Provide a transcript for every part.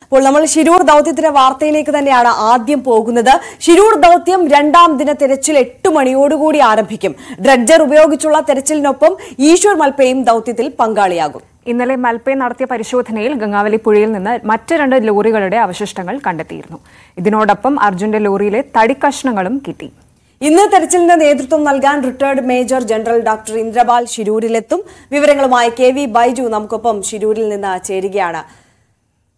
അപ്പോൾ നമ്മൾ ശിരൂർ ദൗത്യത്തിന്റെ വാർത്തയിലേക്ക് തന്നെയാണ് ആദ്യം പോകുന്നത്. ശിരൂർ ദൗത്യം രണ്ടാം ദിന തെരച്ചിൽ 8 മണിയോടുകൂടി ആരംഭിക്കും. ഡ്രഡ്ജർ ഉപയോഗിച്ചുള്ള തെരച്ചിലിനൊപ്പം ഈശ്വർ മൽപ്പയും ദൗത്യത്തിൽ പങ്കാളിയാകും. ഇന്നലെ മൽപ്പെ നടത്തിയ പരിശോധനയിൽ ഗംഗാവലി പുഴയിൽ നിന്ന് മറ്റ് 2 ലോറികളുടെ അവശിഷ്ടങ്ങൾ കണ്ടെത്തിയിരുന്നു. ഇതിനോടൊപ്പം അർജുന്റെ ലോറിയിലെ തടിക്കഷ്ണങ്ങളും കിട്ടി. ഇന്ന് തെരച്ചിലിന് നേതൃത്വം നൽകാൻ retired major general doctor Indrapal ശിരൂരിലെത്തും. വിവരങ്ങളുമായി കെ.വി. ബൈജു നമുക്കൊപ്പം ശിരൂരിൽ നിന്ന് ചേരുകയാണ്.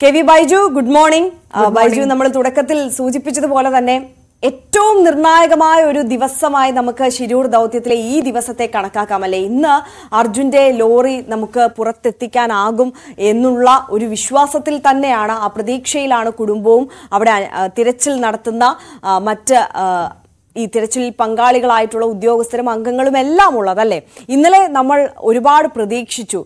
K V. Baiju, good morning. Baiju, നമ്മൾ തുടക്കത്തിൽ സൂചിപ്പിച്ചതുപോലെ തന്നെ ഏറ്റവും നിർണായകമായ ഒരു ദിവസമായി നമുക്ക് ശിരൂർ ദൗത്യത്തിലെ ഈ ദിവസത്തെ കണക്കാക്കാമല്ലേ? ഇന്ന് അർജുന്റെ ലോറി നമുക്ക് പുറത്തെത്തിക്കാനാകും എന്നുള്ള ഒരു വിശ്വാസത്തിൽ തന്നെയാണ്, ആ പ്രതീക്ഷയിലാണ് കുടുംബവും അവിടെ തിരച്ചിൽ നടത്തുന്ന മറ്റ് ഈ തിരച്ചിലിൽ പങ്കാളികളായിട്ടുള്ള ഉദ്യോഗസ്ഥരും അംഗങ്ങളും എല്ലാം ഉള്ളതല്ലേ. ഇന്നലെ നമ്മൾ ഒരുപാട് പ്രതീക്ഷിച്ചു,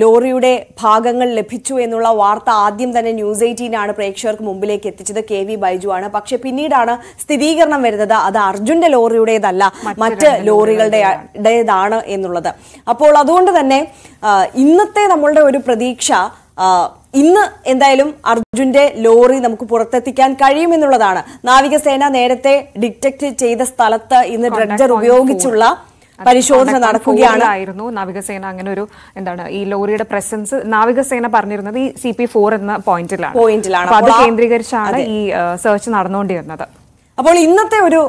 ലോറിയുടെ ഭാഗങ്ങൾ ലഭിച്ചു എന്നുള്ള വാർത്ത ആദ്യം തന്നെ ന്യൂസ് 18 പ്രേക്ഷകർക്ക് മുമ്പിലേക്ക് എത്തിച്ചത് കെ.വി. ബൈജു ആണ്. പക്ഷെ പിന്നീടാണ് സ്ഥിരീകരണം വരുന്നത് അത് അർജുന്റെ ലോറിയുടേതല്ല, മറ്റ് ലോറികളുടേതാണ് എന്നുള്ളത്. അപ്പോൾ അതുകൊണ്ട് തന്നെ ഇന്നത്തെ നമ്മളുടെ ഒരു പ്രതീക്ഷ ഇന്ന് എന്തായാലും അർജുന്റെ ലോറി നമുക്ക് പുറത്തെത്തിക്കാൻ കഴിയുമെന്നുള്ളതാണ്. നാവികസേന നേരത്തെ ഡിറ്റക്ട് ചെയ്ത സ്ഥലത്ത് ഇന്ന് ഡ്രഡ്ജർ ഉപയോഗിച്ചുള്ള പരിശോധന നടക്കുകയാണ്. നാവികസേന അങ്ങനെ ഒരു ഈ ലോറിയുടെ പ്രസൻസ് നാവികസേന പറഞ്ഞിരുന്നത് ഈ CP4 എന്ന പോയിന്റിലാണ്. അത് കേന്ദ്രീകരിച്ചാണ് ഈ സെർച്ച് നടന്നുകൊണ്ടിരുന്നത്. അപ്പോൾ ഇന്നത്തെ ഒരു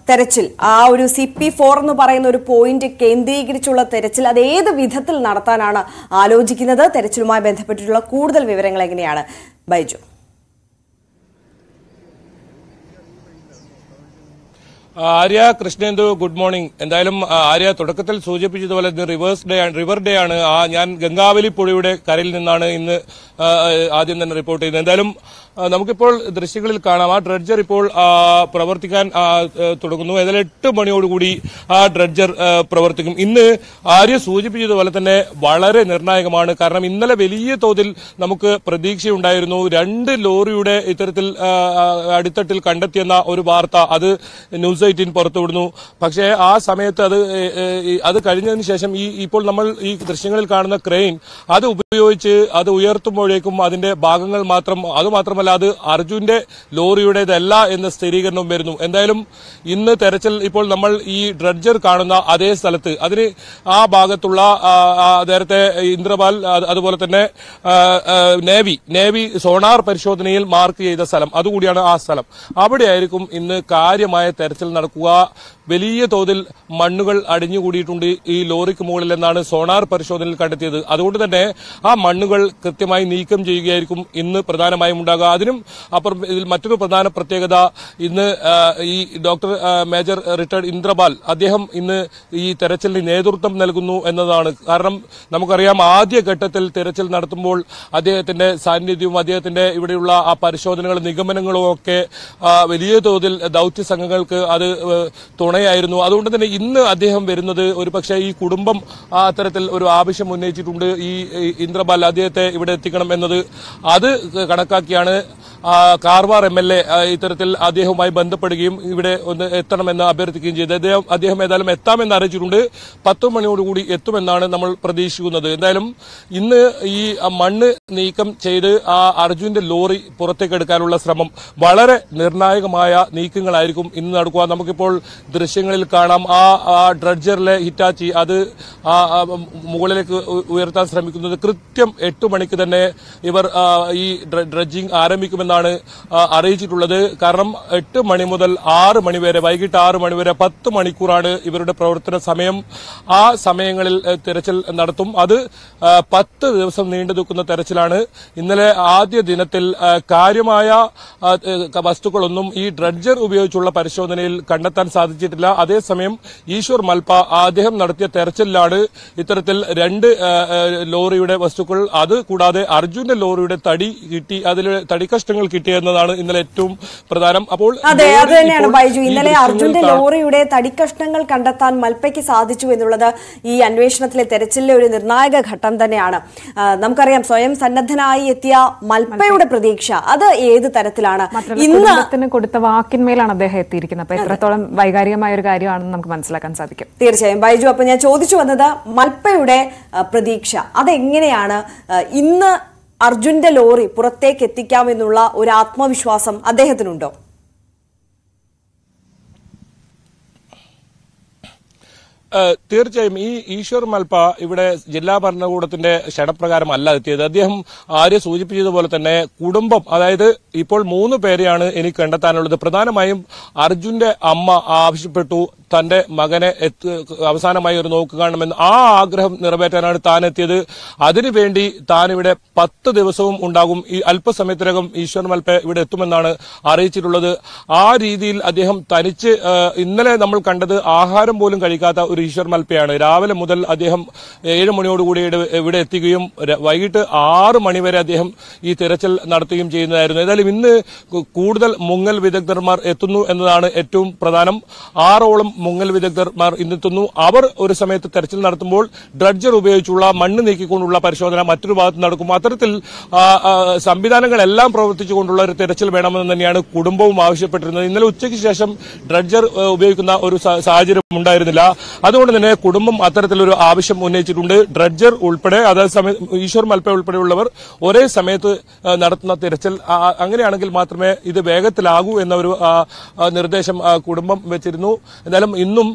തെരച്ചിൽ, ആ ഒരു CP4 എന്ന് പറയുന്ന ഒരു പോയിന്റ് കേന്ദ്രീകരിച്ചുള്ള തെരച്ചിൽ, അത് ഏത് വിധത്തിൽ നടത്താനാണ് ആലോചിക്കുന്നത്? തെരച്ചിലുമായി ബന്ധപ്പെട്ടിട്ടുള്ള കൂടുതൽ വിവരങ്ങൾ എങ്ങനെയാണ് ബൈജു? Arya, Krishnendu, good morning. എന്തായാലും ആര്യ തുടക്കത്തിൽ സൂചിപ്പിച്ചതുപോലെ ഇന്ന് റിവർ ഡേ ആണ്. ഞാൻ ഗംഗാവലി പുഴയുടെ കരയിൽ നിന്നാണ് ഇന്ന് ആദ്യം തന്നെ റിപ്പോർട്ട് ചെയ്യുന്നത്. എന്തായാലും നമുക്കിപ്പോൾ ദൃശ്യങ്ങളിൽ കാണാം, ആ ഡ്രഡ്ജർ ഇപ്പോൾ പ്രവർത്തിക്കാൻ തുടങ്ങുന്നു. ഏതായാലും 8 മണിയോടുകൂടി ആ ഡ്രഡ്ജർ പ്രവർത്തിക്കും. ഇന്ന് ആര്യ സൂചിപ്പിച്ചതുപോലെ തന്നെ വളരെ നിർണായകമാണ്. കാരണം ഇന്നലെ വലിയ തോതിൽ നമുക്ക് പ്രതീക്ഷയുണ്ടായിരുന്നു. 2 ലോറിയുടെ ഇത്തരത്തിൽ അടിത്തട്ടിൽ കണ്ടെത്തിയെന്ന ഒരു വാർത്ത അത് ന്യൂസ് 18 പുറത്തുവിടുന്നു. പക്ഷേ ആ സമയത്ത് അത് കഴിഞ്ഞതിന് ശേഷം ഇപ്പോൾ നമ്മൾ ഈ ദൃശ്യങ്ങളിൽ കാണുന്ന ക്രെയിൻ അത് ഉപയോഗിച്ച് അത് ഉയർത്തുമ്പോഴേക്കും അതിന്റെ ഭാഗങ്ങൾ അതുമാത്രമല്ല അത് അർജുന്റെ ലോറിയുടേതല്ല എന്ന സ്ഥിരീകരണം വരുന്നു. എന്തായാലും ഇന്ന് തെരച്ചിൽ ഇപ്പോൾ നമ്മൾ ഈ ഡ്രഡ്ജർ കാണുന്ന അതേ സ്ഥലത്ത് അതിന് ആ ഭാഗത്തുള്ള നേരത്തെ ഇന്ദ്രപാൽ അതുപോലെ തന്നെ നേവി സോണാർ പരിശോധനയിൽ മാർക്ക് ചെയ്ത സ്ഥലം അതുകൂടിയാണ് ആ സ്ഥലം. അവിടെയായിരിക്കും ഇന്ന് കാര്യമായ തെരച്ചിൽ നടക്കുക. വലിയ തോതിൽ മണ്ണുകൾ അടിഞ്ഞുകൂടിയിട്ടുണ്ട് ഈ ലോറിക്ക് മുകളിൽ എന്നാണ് സോണാർ പരിശോധനയിൽ കണ്ടെത്തിയത്. അതുകൊണ്ട് തന്നെ ആ മണ്ണുകൾ കൃത്യമായി നീക്കം ചെയ്യുകയായിരിക്കും ഇന്ന് പ്രധാനമായും ഉണ്ടാകുക. അതിനും അപ്പുറം ഇതിൽ മറ്റൊരു പ്രധാന പ്രത്യേകത, ഇന്ന് ഈ ഡോക്ടർ മേജർ റിട്ടയർഡ് ഇന്ദ്രപാൽ അദ്ദേഹം ഇന്ന് ഈ തെരച്ചിലിന് നേതൃത്വം നൽകുന്നു എന്നതാണ്. കാരണം നമുക്കറിയാം, ആദ്യഘട്ടത്തിൽ തെരച്ചിൽ നടത്തുമ്പോൾ അദ്ദേഹത്തിന്റെ സാന്നിധ്യവും അദ്ദേഹത്തിന്റെ ഇവിടെയുള്ള ആ പരിശോധനകളും നിഗമനങ്ങളും ഒക്കെ വലിയ തോതിൽ ദൌത്യ സംഘങ്ങൾക്ക് അത് തുണയായിരുന്നു. അതുകൊണ്ട് തന്നെ ഇന്ന് അദ്ദേഹം വരുന്നത് ഒരുപക്ഷെ ഈ കുടുംബം അത്തരത്തിൽ ഒരു ആവശ്യം ഉന്നയിച്ചിട്ടുണ്ട്, ഈ ഇന്ദ്രപാൽ അദ്ദേഹത്തെ ഇവിടെ എത്തിക്കണം എന്നത്. അത് കണക്കാക്കിയാണ് കാർവാർ MLA ഇത്തരത്തിൽ അദ്ദേഹവുമായി ബന്ധപ്പെടുകയും ഇവിടെ ഒന്ന് എത്തണമെന്ന് അഭ്യർത്ഥിക്കുകയും ചെയ്തത്. അദ്ദേഹം ഏതായാലും എത്താമെന്ന് അറിയിച്ചിട്ടുണ്ട്. 10 മണിയോടുകൂടി എത്തുമെന്നാണ് നമ്മൾ പ്രതീക്ഷിക്കുന്നത്. എന്തായാലും ഇന്ന് ഈ മണ്ണ് നീക്കം ചെയ്ത് ആ അർജുന്റെ ലോറി പുറത്തേക്കെടുക്കാനുള്ള ശ്രമം, വളരെ നിർണായകമായ നീക്കങ്ങളായിരിക്കും ഇന്ന് നടക്കുക. നമുക്കിപ്പോൾ ദൃശ്യങ്ങളിൽ കാണാം, ആ ഡ്രഡ്ജറിലെ ഹിറ്റാച്ചി അത് മുകളിലേക്ക് ഉയർത്താൻ ശ്രമിക്കുന്നത്. കൃത്യം 8 മണിക്ക് തന്നെ ഇവർ ഈ ഡ്രഡ്ജിംഗ് ആരംഭിക്കുമെന്നാണ് അറിയിച്ചിട്ടുള്ളത്. കാരണം 8 മണി മുതൽ 6 മണി വരെ, വൈകിട്ട് 6 മണി വരെ 10 മണിക്കൂറാണ് ഇവരുടെ പ്രവർത്തന സമയം. ആ സമയങ്ങളിൽ തെരച്ചിൽ നടത്തും. അത് 10 ദിവസം നീണ്ടു നിൽക്കുന്ന തെരച്ചിലാണ്. ഇന്നലെ ആദ്യ ദിനത്തിൽ കാര്യമായ വസ്തുക്കളൊന്നും ഈ ഡ്രഡ്ജർ ഉപയോഗിച്ചുള്ള പരിശോധനയിൽ കണ്ടെത്താൻ സാധിച്ചിട്ടില്ല. അതേസമയം ഈശ്വർ മൽപ്പ അദ്ദേഹം നടത്തിയ തെരച്ചിലാണ് ഇത്തരത്തിൽ 2 ലോറിയുടെ വസ്തുക്കൾ, അത് കൂടാതെ അർജുന്റെ ലോറിയുടെ തടി കിട്ടി, അതിൽ തടിക്കഷ്ണങ്ങൾ കിട്ടിയെന്നതാണ് ഇന്നലെ ഏറ്റവും പ്രധാനം. അപ്പോൾ അതെ, അത് തന്നെയാണ് ബൈജു. ഇന്നലെ അർജുന്റെ ലോറിയുടെ തടിക്കഷ്ണങ്ങൾ കണ്ടെത്താൻ മൽപ്പയ്ക്ക് സാധിച്ചു എന്നുള്ളത് ഈ അന്വേഷണത്തിലെ തെരച്ചിലിലെ ഒരു നിർണായക ഘട്ടം തന്നെയാണ്. നമുക്കറിയാം, സ്വയം സന്നദ്ധനായി എത്തിയ മൽപ്പയുടെ പ്രതീക്ഷ അത് ഏത് തരത്തിലാണ്? ഇന്ന് കൊടുത്ത വാക്കിന്മേലാണ് അദ്ദേഹം എത്തിയിരിക്കുന്നത്. അപ്പൊ എത്രത്തോളം വൈകാരികമായ ഒരു കാര്യമാണെന്ന് നമുക്ക് മനസ്സിലാക്കാൻ സാധിക്കും. തീർച്ചയായും ബൈജു. അപ്പൊ ഞാൻ ചോദിച്ചു വന്നത് മൽപ്പയുടെ പ്രതീക്ഷ അതെങ്ങനെയാണ്? ഇന്ന് അർജുന്റെ ലോറി പുറത്തേക്ക് എത്തിക്കാമെന്നുള്ള ഒരു ആത്മവിശ്വാസം അദ്ദേഹത്തിനുണ്ടോ? തീർച്ചയായും ഈ ഈശ്വർ മൽപ്പ ഇവിടെ ജില്ലാ ഭരണകൂടത്തിന്റെ ക്ഷണപ്രകാരം അല്ല എത്തിയത്. അദ്ദേഹം ആര്യ സൂചിപ്പിച്ചതുപോലെ തന്നെ കുടുംബം, അതായത് ഇപ്പോൾ 3 പേരെയാണ് എനിക്ക് കണ്ടെത്താനുള്ളത്. പ്രധാനമായും അർജുന്റെ അമ്മ ആവശ്യപ്പെട്ടു തന്റെ മകനെ അവസാനമായി ഒരു നോക്ക് കാണണമെന്ന്. ആ ആഗ്രഹം നിറവേറ്റാനാണ് താൻ എത്തിയത്. അതിനുവേണ്ടി താൻ ഇവിടെ 10 ദിവസവും ഉണ്ടാകും. ഈ അല്പസമയത്തിനകം ഈശ്വർ മൽപ്പ ഇവിടെ എത്തുമെന്നാണ് അറിയിച്ചിട്ടുള്ളത്. ആ രീതിയിൽ അദ്ദേഹം തനിച്ച്, ഇന്നലെ നമ്മൾ കണ്ടത് ആഹാരം പോലും കഴിക്കാത്ത ഒരു ഈശ്വർ മൽപ്പയാണ്. രാവിലെ മുതൽ അദ്ദേഹം 7 മണിയോടുകൂടി ഇവിടെ എത്തുകയും വൈകിട്ട് 6 മണിവരെ അദ്ദേഹം ഈ തിരച്ചിൽ നടത്തുകയും ചെയ്യുന്നതായിരുന്നു. ഏതായാലും ഇന്ന് കൂടുതൽ മുങ്ങൽ വിദഗ്ധന്മാർ എത്തുന്നു എന്നതാണ് ഏറ്റവും പ്രധാനം. 6ഓളം മുങ്ങൽ വിദഗ്ധന്മാർ ഇന്നെത്തുന്നു. അവർ ഒരു സമയത്ത് തെരച്ചിൽ നടത്തുമ്പോൾ ഡ്രഡ്ജർ ഉപയോഗിച്ചുള്ള മണ്ണ് നീക്കിക്കൊണ്ടുള്ള പരിശോധന മറ്റൊരു ഭാഗത്ത് നടക്കും. അത്തരത്തിൽ സംവിധാനങ്ങളെല്ലാം പ്രവർത്തിച്ചുകൊണ്ടുള്ള ഒരു തെരച്ചിൽ വേണമെന്ന് തന്നെയാണ് കുടുംബവും ആവശ്യപ്പെട്ടിരുന്നത്. ഇന്നലെ ഉച്ചയ്ക്ക് ശേഷം ഡ്രഡ്ജർ ഉപയോഗിക്കുന്ന ഒരു സാഹചര്യം ഉണ്ടായിരുന്നില്ല. അതുകൊണ്ട് തന്നെ കുടുംബം അത്തരത്തിലൊരു ആവശ്യം ഉന്നയിച്ചിട്ടുണ്ട്. ഡ്രഡ്ജർ ഉൾപ്പെടെ, അതേസമയം ഈശ്വർ മൽപ്പ ഉൾപ്പെടെയുള്ളവർ ഒരേ സമയത്ത് നടത്തുന്ന തിരച്ചിൽ, അങ്ങനെയാണെങ്കിൽ മാത്രമേ ഇത് വേഗത്തിലാകൂ എന്ന ഒരു നിർദ്ദേശം കുടുംബം വെച്ചിരുന്നു. എന്നാലും ഇന്നും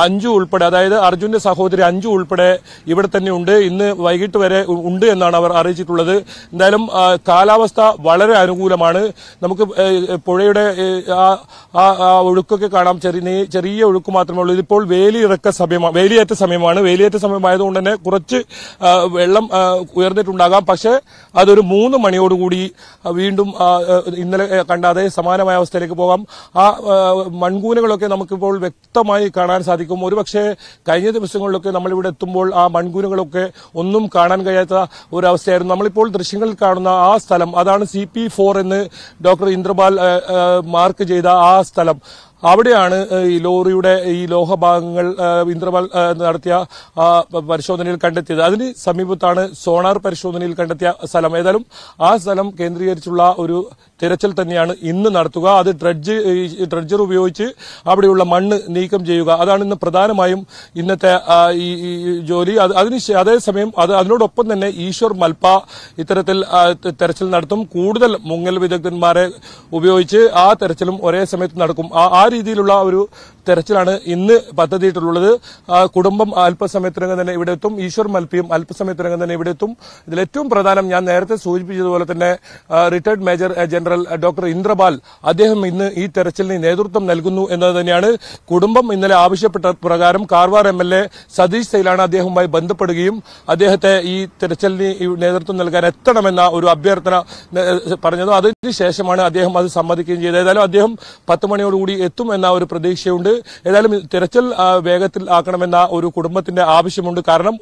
അഞ്ജു ഉൾപ്പെടെ, അതായത് അർജുന്റെ സഹോദരി അഞ്ജു ഉൾപ്പെടെ ഇവിടെ തന്നെ ഉണ്ട്. ഇന്ന് വൈകിട്ട് വരെ ഉണ്ട് എന്നാണ് അവർ അറിയിച്ചിട്ടുള്ളത്. എന്തായാലും കാലാവസ്ഥ വളരെ അനുകൂലമാണ്. നമുക്ക് പുഴയുടെ ഒഴുക്കൊക്കെ കാണാം. ചെറിയ ഒഴുക്ക് മാത്രമേ ഉള്ളൂ. ഇതിപ്പോൾ വേലിയേറ്റ സമയമാണ്. വേലിയേറ്റ സമയമായതുകൊണ്ട് തന്നെ കുറച്ച് വെള്ളം ഉയർന്നിട്ടുണ്ടാകാം. പക്ഷേ അതൊരു 3 മണിയോടുകൂടി വീണ്ടും ഇന്നലെ കണ്ട അതേ സമാനമായ അവസ്ഥയിലേക്ക് പോകാം. ആ മൺകൂനകളൊക്കെ നമുക്കിപ്പോൾ വ്യക്തമായി കാണാൻ സാധിക്കും. ഒരുപക്ഷെ കഴിഞ്ഞ ദിവസങ്ങളിലൊക്കെ നമ്മളിവിടെ എത്തുമ്പോൾ ആ മൺകൂനകളൊക്കെ ഒന്നും കാണാൻ കഴിയാത്ത ഒരവസ്ഥയായിരുന്നു. നമ്മളിപ്പോൾ ദൃശ്യങ്ങളിൽ കാണുന്ന ആ സ്ഥലം, അതാണ് CP4 എന്ന് ഡോക്ടർ ഇന്ദ്രപാൽ മാർക്ക് ചെയ്ത ആ സ്ഥലം. അവിടെയാണ് ഈ ലോറിയുടെ ഈ ലോഹഭാഗങ്ങൾ ഇന്ദ്രപാൽ നടത്തിയ പരിശോധനയിൽ കണ്ടെത്തിയത്. അതിന് സമീപത്താണ് സോണാർ പരിശോധനയിൽ കണ്ടെത്തിയ സ്ഥലം. ഏതായാലും ആ സ്ഥലം കേന്ദ്രീകരിച്ചുള്ള ഒരു തിരച്ചിൽ തന്നെയാണ് ഇന്ന് നടത്തുക. അത് ഡ്രഡ്ജർ ഉപയോഗിച്ച് അവിടെയുള്ള മണ്ണ് നീക്കം ചെയ്യുക, അതാണ് ഇന്ന് പ്രധാനമായും ഇന്നത്തെ ഈ ജോലി. അതേസമയം അതിനോടൊപ്പം തന്നെ ഈശ്വർ മൽപ്പ ഇത്തരത്തിൽ തെരച്ചിൽ നടത്തും. കൂടുതൽ മുങ്ങൽ വിദഗ്ധന്മാരെ ഉപയോഗിച്ച് ആ തെരച്ചിലും ഒരേ സമയത്ത് നടക്കും. ആ രീതിയിലുള്ള ഒരു തെരച്ചിലാണ് ഇന്ന് പദ്ധതിയിട്ടുള്ളത്. കുടുംബം അല്പസമയത്തിനകം തന്നെ ഇവിടെ എത്തും. ഈശ്വർ മൽപ്പയും അല്പസമയത്തിനകം തന്നെ ഇവിടെ എത്തും. ഇതിൽ ഏറ്റവും പ്രധാനം, ഞാൻ നേരത്തെ സൂചിപ്പിച്ചതുപോലെ തന്നെ retired major general doctor Indrapal, അദ്ദേഹം ഇന്ന് ഈ തെരച്ചിലിന് നേതൃത്വം നൽകുന്നു എന്നത് തന്നെയാണ്. കുടുംബം ഇന്നലെ ആവശ്യപ്പെട്ട പ്രകാരം കാർവാർ MLA സതീഷ് സൈലാണ് അദ്ദേഹവുമായി ബന്ധപ്പെടുകയും അദ്ദേഹത്തെ ഈ തെരച്ചിലിന് നേതൃത്വം നൽകാൻ എത്തണമെന്ന ഒരു അഭ്യർത്ഥന പറഞ്ഞത്. അതിനുശേഷമാണ് അദ്ദേഹം അത് സമ്മതിക്കുകയും ചെയ്തത്. ഏതായാലും അദ്ദേഹം 10 മണിയോടുകൂടി എത്തുമെന്ന ഒരു പ്രതീക്ഷയുണ്ട്. ഏതായാലും തെരച്ചിൽ വേഗത്തിൽ ആക്കണമെന്ന ഒരു കുടുംബത്തിന്റെ ആവശ്യമുണ്ട്. കാരണം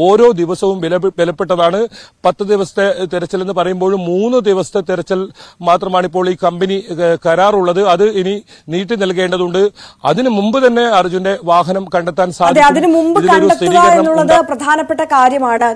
ഓരോ ദിവസവും വിലപ്പെട്ടതാണ്. 10 ദിവസത്തെ തെരച്ചിൽ എന്ന് പറയുമ്പോഴും 3 ദിവസത്തെ തെരച്ചിൽ മാത്രമാണ് ഇപ്പോൾ ഈ കമ്പനി കരാറുള്ളത്. അത് ഇനി നീട്ടി നൽകേണ്ടതുണ്ട്. അതിനു മുമ്പ് തന്നെ അർജുന്റെ വാഹനം കണ്ടെത്താൻ സാധിക്കും. അതിനു മുമ്പ് കണ്ടെത്തുക എന്നുള്ളത് പ്രധാനപ്പെട്ട കാര്യമാണ്.